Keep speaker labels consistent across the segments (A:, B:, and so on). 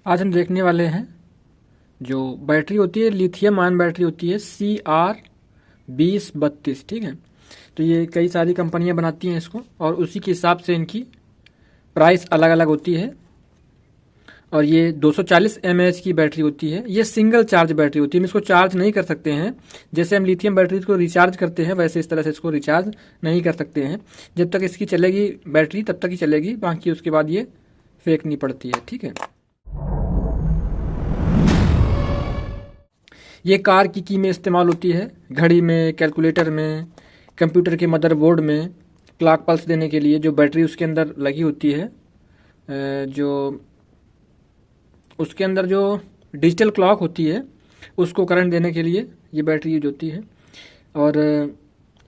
A: आज हम देखने वाले हैं जो बैटरी होती है, लिथियम आयन बैटरी होती है CR2032। ठीक है, तो ये कई सारी कंपनियां बनाती हैं इसको और उसी के हिसाब से इनकी प्राइस अलग अलग होती है। और ये 240 mAh की बैटरी होती है। ये सिंगल चार्ज बैटरी होती है, हम इसको चार्ज नहीं कर सकते हैं। जैसे हम लिथियम बैटरी को रिचार्ज करते हैं वैसे इस तरह से इसको रिचार्ज नहीं कर सकते हैं। जब तक इसकी चलेगी बैटरी तब तक ही चलेगी, बाकी उसके बाद ये फेंकनी पड़ती है। ठीक है, ये कार की की में इस्तेमाल होती है, घड़ी में, कैलकुलेटर में, कंप्यूटर के मदरबोर्ड में क्लॉक पल्स देने के लिए जो बैटरी उसके अंदर लगी होती है, जो उसके अंदर जो डिजिटल क्लॉक होती है उसको करंट देने के लिए ये बैटरी यूज होती है। और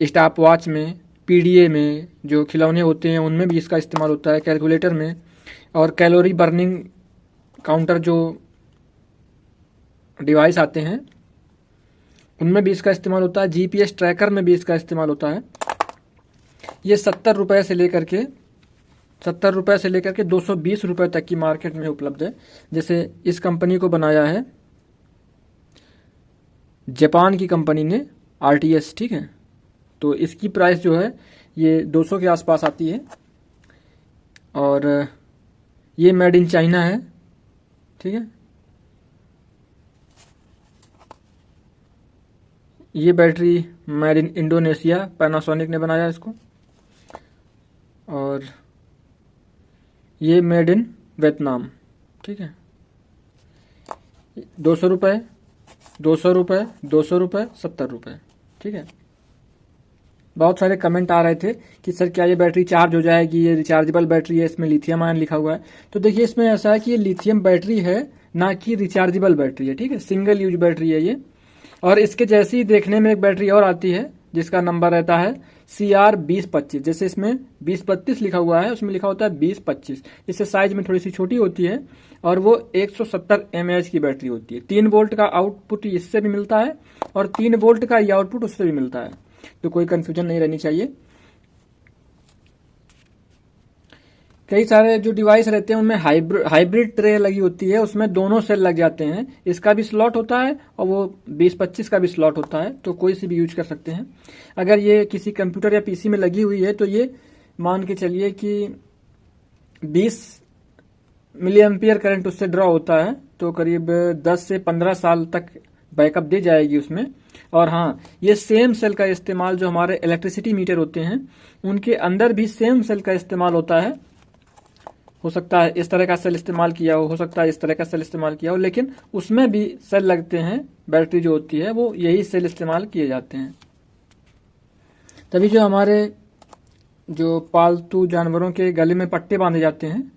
A: स्टॉप वॉच में, PDA में जो खिलौने होते हैं उनमें भी इसका इस्तेमाल होता है, कैलकुलेटर में, और कैलोरी बर्निंग काउंटर जो डिवाइस आते हैं उनमें भी इसका इस्तेमाल होता है, GPS ट्रैकर में भी इसका इस्तेमाल होता है। ये 70 रुपये से लेकर के 220 रुपये तक की मार्केट में उपलब्ध है। जैसे इस कंपनी को बनाया है जापान की कंपनी ने, RTS। ठीक है, तो इसकी प्राइस जो है ये 200 के आसपास आती है और ये मेड इन चाइना है। ठीक है, ये battery made in Indonesia, Panasonic ने बनाया इसको। और ये मेड इन वियतनाम। ठीक है, 200 रुपये, 200 रुपये, 200 रुपये, 70 रुपये। ठीक है, बहुत सारे कमेंट आ रहे थे कि सर क्या ये बैटरी चार्ज हो जाएगी, ये रिचार्जेबल बैटरी है, इसमें लिथियम आयन लिखा हुआ है। तो देखिए इसमें ऐसा है कि ये लिथियम बैटरी है, ना कि रिचार्जेबल बैटरी है। ठीक है, सिंगल यूज बैटरी है ये। और इसके जैसी ही देखने में एक बैटरी और आती है जिसका नंबर रहता है CR2025। जैसे इसमें 2032 लिखा हुआ है, उसमें लिखा होता है 2025। इससे साइज में थोड़ी सी छोटी होती है और वो 170 mAh की बैटरी होती है। 3 वोल्ट का आउटपुट इससे भी मिलता है और 3 वोल्ट का ये आउटपुट उससे भी मिलता है, तो कोई कंफ्यूजन नहीं रहनी चाहिए। कई सारे जो डिवाइस रहते हैं उनमें हाइब्रिड ट्रे लगी होती है, उसमें दोनों सेल लग जाते हैं। इसका भी स्लॉट होता है और वो 2025 का भी स्लॉट होता है, तो कोई सी भी यूज कर सकते हैं। अगर ये किसी कंप्यूटर या PC में लगी हुई है तो ये मान के चलिए कि 20 मिली एम्पियर करंट उससे ड्रॉ होता है, तो करीब 10 से 15 साल तक बैकअप दे जाएगी उसमें। और हाँ, ये सेम सेल का इस्तेमाल जो हमारे इलेक्ट्रिसिटी मीटर होते हैं उनके अंदर भी सेम सेल का इस्तेमाल होता है। हो सकता है इस तरह का सेल इस्तेमाल किया हो सकता है इस तरह का सेल इस्तेमाल किया हो, लेकिन उसमें भी सेल लगते हैं। बैटरी जो होती है वो यही सेल इस्तेमाल किए जाते हैं। तभी जो हमारे जो पालतू जानवरों के गले में पट्टे बांधे जाते हैं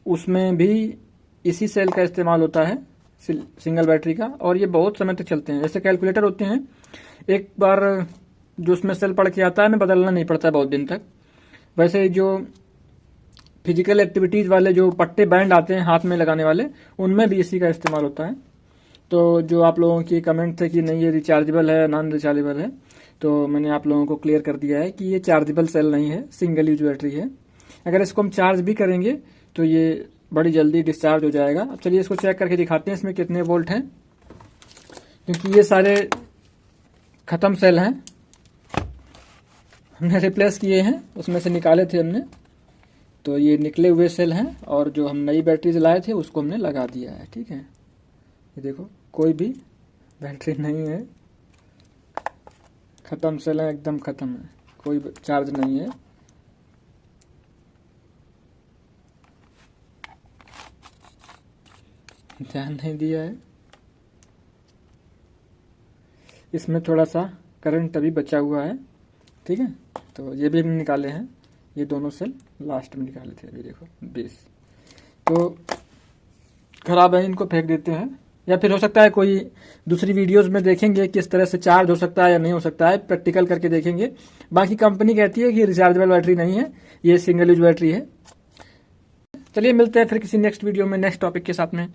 A: उसमें भी इसी सेल का इस्तेमाल होता है, सिंगल बैटरी का, और ये बहुत समय तक चलते हैं। जैसे कैलकुलेटर होते हैं, एक बार जो उसमें सेल पड़ के आता है हमें बदलना नहीं पड़ता है बहुत दिन तक। वैसे जो फिजिकल एक्टिविटीज़ वाले जो पट्टे बैंड आते हैं हाथ में लगाने वाले, उनमें भी इसी का इस्तेमाल होता है। तो जो आप लोगों की कमेंट थे कि नहीं ये रिचार्जेबल है, नॉन रिचार्जेबल है, तो मैंने आप लोगों को क्लियर कर दिया है कि ये चार्जेबल सेल नहीं है, सिंगल यूज बैटरी है। अगर इसको हम चार्ज भी करेंगे तो ये बड़ी जल्दी डिस्चार्ज हो जाएगा। अब चलिए इसको चेक करके दिखाते हैं इसमें कितने वोल्ट हैं, क्योंकि ये सारे ख़त्म सेल हैं, हमने रिप्लेस किए हैं, उसमें से निकाले थे हमने। तो ये निकले हुए सेल हैं और जो हम नई बैटरीज लाए थे उसको हमने लगा दिया है। ठीक है, ये देखो कोई भी बैटरी नहीं है, ख़त्म सेल है, एकदम ख़त्म है, कोई चार्ज नहीं है। ध्यान नहीं दिया है, इसमें थोड़ा सा करंट अभी बचा हुआ है। ठीक है, तो ये भी हमने निकाले हैं, ये दोनों सेल लास्ट में निकाले थे। अभी देखो 20 तो खराब है, इनको फेंक देते हैं, या फिर हो सकता है कोई दूसरी वीडियोस में देखेंगे किस तरह से चार्ज हो सकता है या नहीं हो सकता है, प्रैक्टिकल करके देखेंगे। बाकी कंपनी कहती है कि रिचार्जेबल बैटरी नहीं है, ये सिंगल यूज बैटरी है। चलिए मिलते हैं फिर किसी नेक्स्ट वीडियो में नेक्स्ट टॉपिक के साथ में।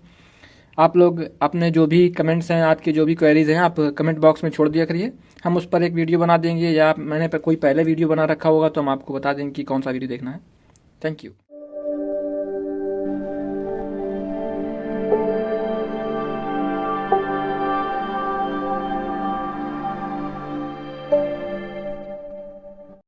A: आप लोग अपने जो भी कमेंट्स हैं, आपके जो भी क्वेरीज हैं, आप कमेंट बॉक्स में छोड़ दिया करिए, हम उस पर एक वीडियो बना देंगे, या मैंने कोई पहले वीडियो बना रखा होगा तो हम आपको बता देंगे कि कौन सा वीडियो देखना है। Thank you.